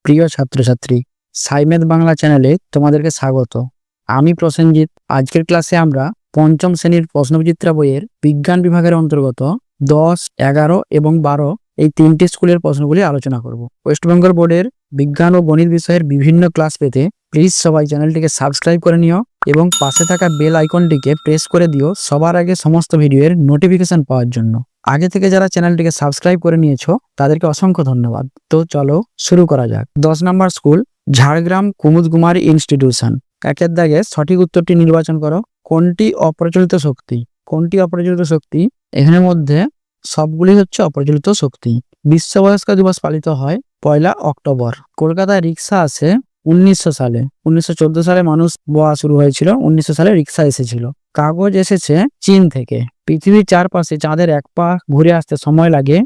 প্রিয় ছাত্রছাত্রী, সাইমেদ বাংলা চ্যানেলে তোমাদেরকে স্বাগত। আমি প্রসেনজিৎ। আজকের ক্লাসে আমরা পঞ্চম শ্রেণীর প্রশ্নবিচিত্রা বইয়ের বিজ্ঞান বিভাগের অন্তর্গত 10, 11 এবং 12 এই তিনটি স্কুলের প্রশ্নগুলি আলোচনা করব। ওয়েস্ট বেঙ্গল বোর্ডের বিজ্ঞান ও গণিত বিষয়ের বিভিন্ন ক্লাস পেতে প্লিজ সবাই চ্যানেলটিকে সাবস্ক্রাইব করে নিও এবং পাশে থাকা বেল আইকনটিকে প্রেস করে দিও সবার আগে সমস্ত ভিডিওর নোটিফিকেশন পাওয়ার জন্য। আগে থেকে যারা চ্যানেলটিকে সাবস্ক্রাইব করে নিয়েছো তাদেরকে অসংখ্য ধন্যবাদ। তো চলো শুরু করা যাক। 10 নম্বর স্কুল ঝাড়গ্রাম কুমুদকুমারী ইনস্টিটিউশন। একের দাগে সঠিক উত্তরটি নির্বাচন করো। কোনটি অপ্রচলিত শক্তি? কোনটি অপ্রচলিত শক্তি? এখানের মধ্যে সবগুলি হচ্ছে অপ্রচলিত শক্তি। বিশ্ব বয়স্ক দিবস পালিত হয় 1 অক্টোবর। কলকাতায় রিক্সা আসে 1900 সালে। 1914 সালে মানুষ বোয়া শুরু হয়েছিল, 1900 সালে রিক্সা এসেছিল। কাগজ এসেছে চীন থেকে। পৃথিবীর চারপাশে চাঁদের এক পা ঘুরে আসতে সময় লাগে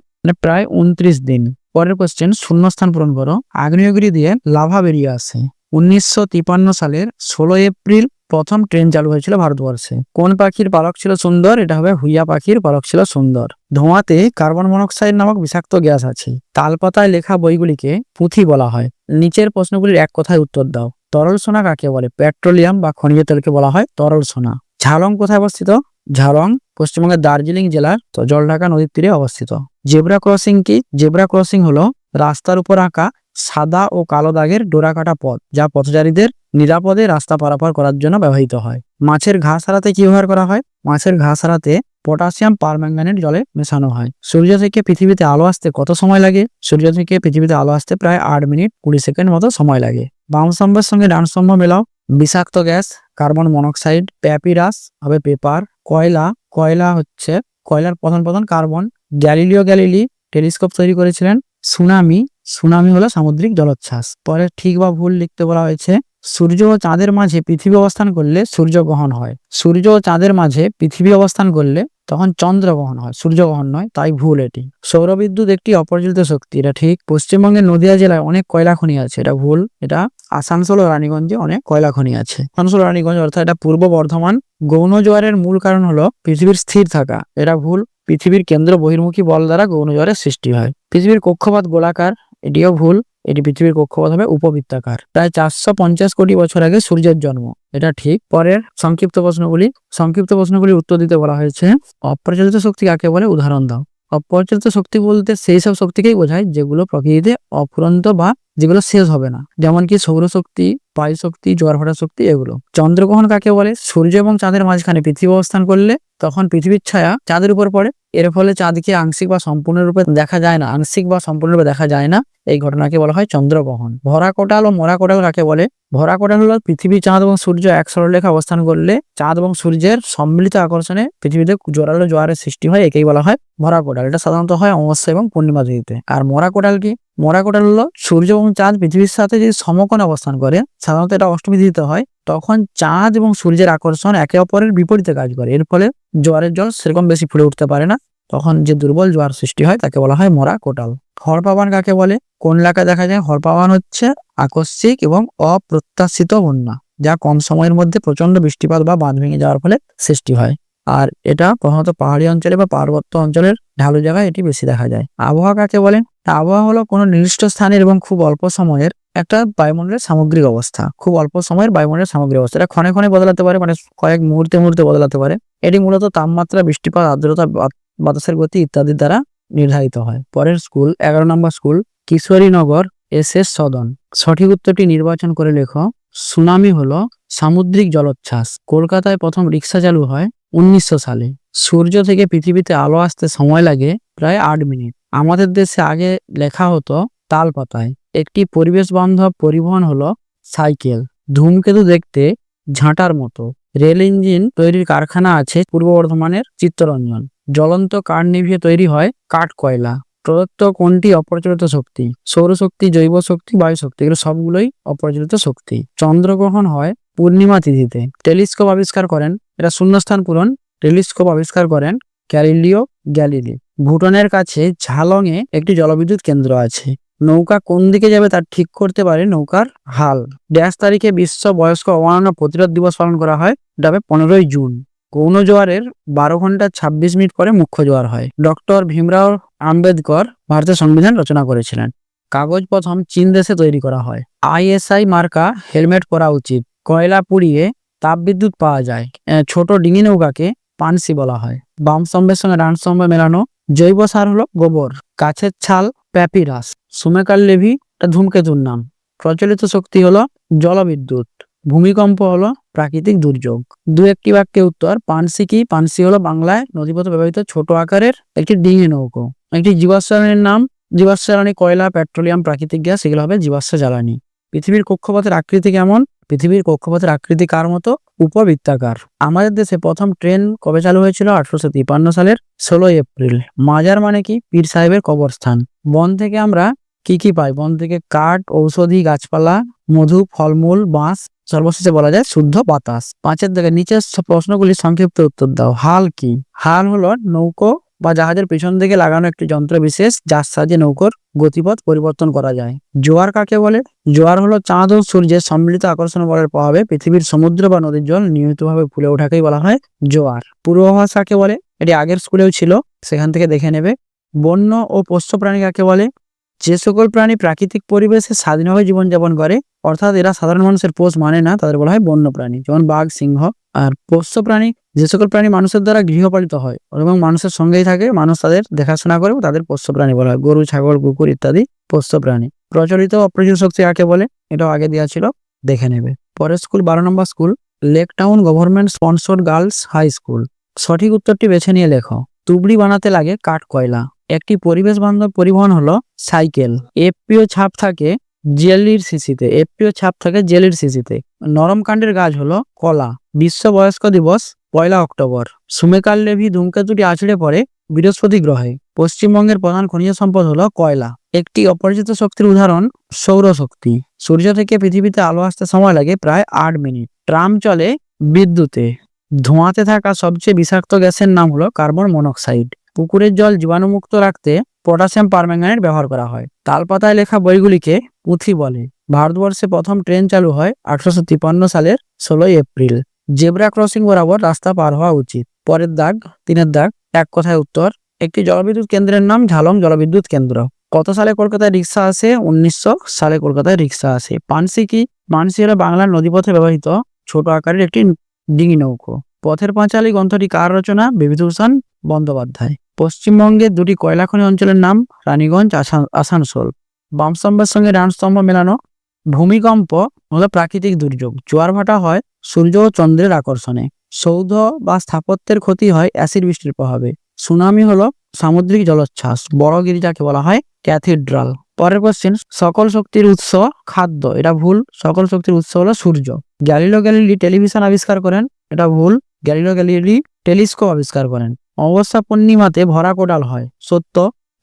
প্রায় 29 দিন। পরের কোশ্চেন, শূন্যস্থান পূরণ করো। আগ্নেয়গিরি দিয়ে লাভা বেরিয়ে আসে। 1953 সালের 16 এপ্রিল প্রথম ট্রেন চালু হয়েছিল ভারতবর্ষে। কোন পাখির পালক ছিল সুন্দর? এটা হবে হুইয়া পাখির পালক ছিল সুন্দর। ধোঁয়াতে কার্বন মনোক্সাইড নামক বিষাক্ত গ্যাস আছে। তালপাতায় লেখা বইগুলিকে পুঁথি বলা হয়। নিচের প্রশ্নগুলির এক কথায় উত্তর দাও। তরল সোনা কাকে বলে? পেট্রোলিয়াম বা খনিজ তেলকে বলা হয় তরল সোনা। ঝালং কোথায় অবস্থিত? ঝালং পশ্চিমবঙ্গের দার্জিলিং জেলার জলঢাকা নদীর তীরে অবস্থিত। জেব্রা ক্রসিং কি? জেব্রা ক্রসিং হলো রাস্তার উপর আঁকা সাদা ও কালো দাগের ডোরাকাটা পথ, যা পথচারীদের নিরাপদে রাস্তা পারাপার করার জন্য ব্যবহৃত হয়। মাছের ঘা সারাতে কি ব্যবহার করা হয়? মাছের ঘা সারাতে পটাশিয়াম পারম্যাঙ্গানেট জলে মেশানো হয়। সূর্য থেকে পৃথিবীতে আলো আসতে কত সময় লাগে? সূর্য থেকে পৃথিবীতে আলো আসতে প্রায় 8 মিনিট 20 সেকেন্ড মতো সময় লাগে। বাম স্তম্ভের সঙ্গে ডান স্তম্ভ মেলাও। বিষাক্ত গ্যাস কার্বন মনোক্সাইড। প্যাপিরাস হবে পেপার। কয়লা, কয়লা হচ্ছে কয়লার প্রধান কার্বন। গ্যালিলিও গ্যালিলি টেলিস্কোপ তৈরি করেছিলেন। সুনামি, সুনামি হলো সামুদ্রিক জলোচ্ছ্বাস। পরে ঠিক বা ভুল লিখতে বলা হয়েছে। সূর্য ও চাঁদের মাঝে পৃথিবী অবস্থান করলে সূর্যগ্রহণ হয়। সূর্য ও চাঁদের মাঝে পৃথিবী অবস্থান করলে তখন চন্দ্রগ্রহণ হয়, সূর্যগ্রহণ নয়, তাই ভুল এটি। সৌরবিদ্যুৎ একটি অপ্রচলিত শক্তি, এটা ঠিক। পশ্চিমবঙ্গের নদিয়া জেলায় অনেক কয়লা খনি আছে, এটা ভুল। এটা আসানসোল ও রানীগঞ্জে অনেক কয়লা খনি আছে। আসানসোল রানীগঞ্জ অর্থাৎ এটা পূর্ব বর্ধমান। গৌণ জোয়ারের মূল কারণ হলো পৃথিবীর স্থির থাকা, এটা ভুল। পৃথিবীর কেন্দ্র বহির্মুখী বল দ্বারা গৌণ জোয়ারের সৃষ্টি হয়। পৃথিবীর কক্ষপথ গোলাকার, এটিও ভুল। এটি পৃথিবীর কক্ষপথ হবে উপবৃত্তাকার। প্রায় 450 কোটি বছর আগে সূর্যের জন্ম, এটা ঠিক। পরের সংক্ষিপ্ত প্রশ্নগুলির উত্তর দিতে বলা হয়েছে। অপ্রচলিত শক্তি কাকে বলে? উদাহরণ দাও। অপ্রচলিত শক্তি বলতে সেই সব শক্তিকেই বোঝায় যেগুলো প্রকৃতিতে অফুরন্ত বা যেগুলো শেষ হবে না, যেমন কি সৌরশক্তি, বায়ু শক্তি, জোয়ার ভাটা শক্তি, এগুলো। চন্দ্রগ্রহণ কাকে বলে? সূর্য এবং চাঁদের মাঝখানে পৃথিবী অবস্থান করলে তখন পৃথিবীর ছায়া চাঁদের উপর পড়ে। এর ফলে চাঁদকে আংশিক বা সম্পূর্ণরূপে দেখা যায় না, আংশিক বা সম্পূর্ণরূপে দেখা যায় না, এই ঘটনাকে বলা হয় চন্দ্রগ্রহণ। ভরা কোটাল ও মরা কোটাল কাকে বলে? ভরা কোটাল হলো পৃথিবী, চাঁদ এবং সূর্য এক সরলরেখা অবস্থান করলে চাঁদ এবং সূর্যের সম্মিলিত আকর্ষণে পৃথিবীতে জোরালো জোয়ারের সৃষ্টি হয়, একেই বলা হয় ভরা কোটাল। এটা সাধারণত হয় অমাবস্যা এবং পূর্ণিমা তিথিতে। আর মরা কোটাল কি? মরা কোটাল হলো সূর্য এবং চাঁদ পৃথিবীর সাথে যদি সমকোণে অবস্থান করে, সাধারণত এটা অষ্টমী তিথিতে হয়, তখন চাঁদ এবং সূর্যের আকর্ষণ একে অপরের বিপরীতে কাজ করে। এর ফলে জোয়ারের জল সেরকম বেশি ফুলে উঠতে পারে না, তখন যে দুর্বল জোয়ার সৃষ্টি হয় তাকে বলা হয় মরা কোটাল। হরপাবান কাকে বলে? কোন এলাকায় দেখা যায়? হরপাবান হচ্ছে আকস্মিক এবং অপ্রত্যাশিত বন্যা, যা কম সময়ের মধ্যে প্রচন্ড বৃষ্টিপাত বা বাঁধ ভেঙে যাওয়ার ফলে সৃষ্টি হয়। আর এটা প্রধানত পাহাড়ি অঞ্চলে বা পার্বত্য অঞ্চলের ঢালু জায়গায় এটি বেশি দেখা যায়। আবহাওয়া কাকে বলে? আবহাওয়া হলো কোনো নির্দিষ্ট স্থানের এবং খুব অল্প সময়ের একটা বায়ুমণ্ডলের সামগ্রিক অবস্থা। খুব অল্প সময়ের বায়ুমণ্ডলের সামগ্রিক অবস্থা, এটা ক্ষণে ক্ষণে বদলাতে পারে, মানে কয়েক মুহূর্তে বদলাতে পারে। এটি মূলত তাপমাত্রা, বৃষ্টিপাত, আর্দ্রতা, বাতাসের গতি ইত্যাদির দ্বারা নির্ধারিত হয়। পরের স্কুল 11 নম্বর স্কুল কিশোরীনগর SS সদন। সঠিক উত্তরটি নির্বাচন করে লেখো। সুনামি হলো সামুদ্রিক জলোচ্ছ্বাস। কলকাতায় প্রথম রিক্সা চালু হয় 1900 সালে। সূর্য থেকে পৃথিবীতে আলো আসতে সময় লাগে প্রায় 8 মিনিট। আমাদের দেশে আগে লেখা হতো তাল পাতায়। একটি পরিবেশ বান্ধব পরিবহন হলো সাইকেল। ধূমকেতু দেখতে ঝাঁটার মতো। রেল ইঞ্জিন তৈরির কারখানা আছে পূর্ব বর্ধমানের চিত্তরঞ্জন। জ্বলন্ত কাঠ নিভিয়ে তৈরি হয় কাঠ কয়লা। প্রদত্ত কোনটি অপ্রচলিত শক্তি? সৌরশক্তি, জৈব শক্তি, বায়ু শক্তি, এগুলো সবগুলোই অপ্রচলিত শক্তি। চন্দ্রগ্রহণ হয় পূর্ণিমা তিথিতে। টেলিস্কোপ আবিষ্কার করেন, এটা শূন্যস্থান পূরণ। টেলিস্কোপ আবিষ্কার করেন গ্যালিলিও গ্যালিলি। ভুটানের কাছে ঝালং এ একটি জলবিদ্যুৎ কেন্দ্র আছে। নৌকা কোন দিকে যাবে তা ঠিক করতে পারে নৌকার হাল। ড্যাশ তারিখে বিশ্ব বয়স্ক অবমাননা প্রতিরোধ দিবস পালন করা হয়, এটা হবে 15ই জুন। গৌণ জোয়ারের 12 ঘন্টা 26 মিনিট পরে মুখ্য জোয়ার হয়। ডক্টর ভীমরাও আম্বেদকর ভারতের সংবিধান রচনা করেছিলেন। কাগজ প্রথম চীন দেশে তৈরি করা হয়। ISI মার্কা হেলমেট পরা উচিত। কয়লা পুড়িয়ে তাপবিদ্যুৎ পাওয়া যায়। ছোট ডিঙি নৌকাকে পানসি বলা হয়। বাম স্তম্ভের সঙ্গে ডান স্তম্ভ মেলানো জৈব সার হলো গোবর। গাছের ছাল প্যাপিরাস। সুমেকার লেভি ধূমকেতুর নাম। প্রচলিত শক্তি হলো জলবিদ্যুৎ। ভূমিকম্প হলো প্রাকৃতিক দুর্যোগ। দু একটি বাক্যে উত্তর। পানসি কি? পানসি হলো বাংলায় নদীপথে ব্যবহৃত ছোট আকারের একটি ডিঙি নৌকো। একটি জীবাশ্ম জ্বালানির নাম। জীবাশ্ম জ্বালানি কয়লা, পেট্রোলিয়াম, প্রাকৃতিক গ্যাস, এগুলো হবে জীবাশ্ম জ্বালানি। পৃথিবীর কক্ষপথের আকৃতি কেমন? পৃথিবীর কক্ষপথের আকৃতি কার মতো? উপবৃত্তাকার। আমাদের দেশে প্রথম ট্রেন কবে চালু হয়েছিল? 1853 সালের 16 এপ্রিল। মাজার মানে কি? পীর সাহেবের কবরস্থান। বন থেকে আমরা কি কি পাই? বন থেকে কাঠ, ঔষধি গাছপালা, মধু, ফলমূল, বাঁশ, সর্বশেষে বলা যায় শুদ্ধ বাতাস। 5 থেকে নিচের প্রশ্নগুলি সংক্ষিপ্ত উত্তর দাও। হাল কি? হাল হলো নৌকো বা জাহাজের পিছন দিকে লাগানো একটি যন্ত্র বিশেষ, যার সাহায্যে নৌকোর গতিপথ পরিবর্তন করা যায়। জোয়ার কাকে বলে? জোয়ার হলো চাঁদ ও সূর্যের সম্মিলিত আকর্ষণ বলের প্রভাবে পৃথিবীর সমুদ্র বা নদীর জল নিয়মিতভাবে ফুলে ওঠাকেই বলা হয় জোয়ার। পূর্বাভাস কাকে বলে? এটি আগের স্কুলেও ছিল, সেখান থেকে দেখে নেবে। বন্য ও পোষ্য প্রাণী কাকে বলে? যে সকল প্রাণী প্রাকৃতিক পরিবেশে স্বাধীনভাবে জীবনযাপন করে, অর্থাৎ এরা সাধারণ মানুষের পোষ মানে না, তাদের বলা হয় বন্য প্রাণী, যেমন বাঘ, সিংহ। আর পোষ্য প্রাণী যে সকল প্রাণী মানুষের দ্বারা গৃহপালিত হয় এবং মানুষের সঙ্গেই থাকে, মানুষ তাদের দেখাশোনা করে, তাদের পোষ্য প্রাণী বলা হয়। গরু, ছাগল, কুকুর ইত্যাদি পোষ্য প্রাণী। প্রচলিত অপ্রচলিত শক্তি কাকে বলে? এটাও আগে দেওয়া ছিল, দেখে নেবে। পরের স্কুল 12 নম্বর school Lake Town government sponsored girls high school. সঠিক উত্তরটি বেছে নিয়ে লেখো। তুবড়ি বানাতে লাগে কাঠ কয়লা। একটি পরিবেশ বান্ধব পরিবহন হলো সাইকেল। এফপিও ছাপ থাকে জেলির শিশিতে। এফপিও ছাপ থাকে জেলির শিশিতে। নরম কাণ্ডের গাছ হলো কলা। বিশ্ব বয়স্ক দিবস 1 অক্টোবর। সুমেকার লেভি ধূমকেতুটি আছড়ে পড়ে বৃহস্পতি গ্রহে। পশ্চিমবঙ্গের প্রধান খনিজ সম্পদ হলো কয়লা। একটি অপরিচিত শক্তির উদাহরণ সৌরশক্তি। সূর্য থেকে পৃথিবীতে আলো আসতে সময় লাগে প্রায় 8 মিনিট। ট্রাম চলে বিদ্যুতে। ধোঁয়াতে থাকা সবচেয়ে বিষাক্ত গ্যাসের নাম হলো কার্বন মনোক্সাইড। পুকুরের জল জীবাণুমুক্ত রাখতে পটাশিয়াম পারম্যাঙ্গানেট ব্যবহার করা হয়। তালপাতায় লেখা বইগুলিকে পুঁথি বলে। ভারতবর্ষে প্রথম ট্রেন চালু হয় 1853 সালের 16 এপ্রিল। জেব্রা ক্রসিং বরাবর রাস্তা পার হওয়া উচিত। পরের দাগ 3 দাগ, এক কথায় উত্তর। একটি জলবিদ্যুৎ কেন্দ্রের নাম ঝালং জলবিদ্যুৎ কেন্দ্র। কত সালে কলকাতায় রিক্সা আসে? 1900 সালে কলকাতায় রিক্সা আসে। পানসি কি? পানসি হলো বাংলার নদীপথে ব্যবহৃত ছোট আকারের একটি ডিঙি নৌকো। পথের পাঁচালী গ্রন্থটি কার রচনা? বিভূতিভূষণ বন্দ্যোপাধ্যায়। পশ্চিমবঙ্গের দুটি কয়লা খনি অঞ্চলের নাম রানীগঞ্জ, আসানসোল। বাম স্তম্ভের সঙ্গে ডান স্তম্ভ মেলানো। ভূমিকম্প হলো প্রাকৃতিক দুর্যোগ। জোয়ার ভাটা হয় সূর্য ও চন্দ্রের আকর্ষণে। সৌধ বা স্থাপত্যের ক্ষতি হয় অ্যাসিড বৃষ্টির প্রভাবে। সুনামি হলো সামুদ্রিক জলোচ্ছ্বাস। বড় গির্জাকে বলা হয় ক্যাথিড্রাল। পরের কোশ্চেন, সকল শক্তির উৎস খাদ্য। এটা ভুল। সকল শক্তির উৎস হলো সূর্য। গ্যালিলিও গ্যালিলি টেলিভিশন আবিষ্কার করেন। এটা ভুল। গ্যালিলিও গ্যালিলি টেলিস্কোপ আবিষ্কার করেন। অমাবস্যা পূর্ণিমাতে ভরা কোডাল হয়। সত্য।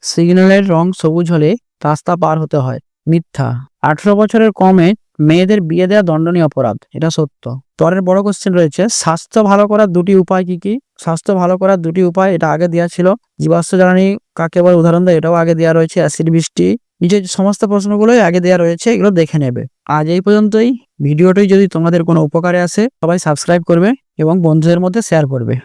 সিগন্যালের রং সবুজ হলে রাস্তা পার হতে হয়। মিথ্যা। 18 বছরের কমে মেয়েদের বিয়ে দেওয়া দণ্ডনীয় অপরাধ। এটা সত্য। পরের বড় কোশ্চেন রয়েছে, স্বাস্থ্য ভালো করার দুটি উপায় কি কি? স্বাস্থ্য ভালো করার দুটি উপায়, এটা আগে দেওয়া ছিল। জীবাশ্ম জ্বালানি কাকে বলে উদাহরণ দেয়, এটাও আগে দেওয়া রয়েছে। অ্যাসিড বৃষ্টি, নিচের সমস্ত প্রশ্নগুলোই আগে দেওয়া রয়েছে, এগুলো দেখে নেবে। আজ এই পর্যন্তই। ভিডিওটি যদি তোমাদের কোনো উপকারে আসে, সবাই সাবস্ক্রাইব করবে এবং বন্ধুদের মধ্যে শেয়ার করবে।